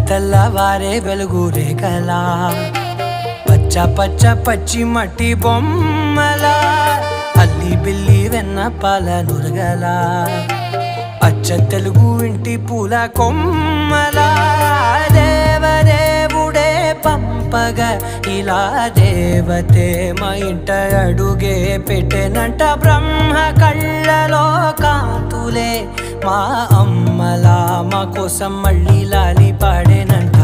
తెల్లవారే వెలుగు రేఖలా పచ్చ పచ్చ పచ్చి మట్టి బొమ్మలా అల్లి బిల్లి వెన్న పాల నురగలా అచ్చ తెలుగు ఇంటి పూల కొమ్మలా దేవదేవుడే పంపగా ఇలా దేవతే మా ఇంట అడుగే పెట్టెనంట బ్రహ్మ కళ్ళలో కాంతులే మా అమ్మలా మా కోసం మళ్ళీ లాలి పాడేనంట.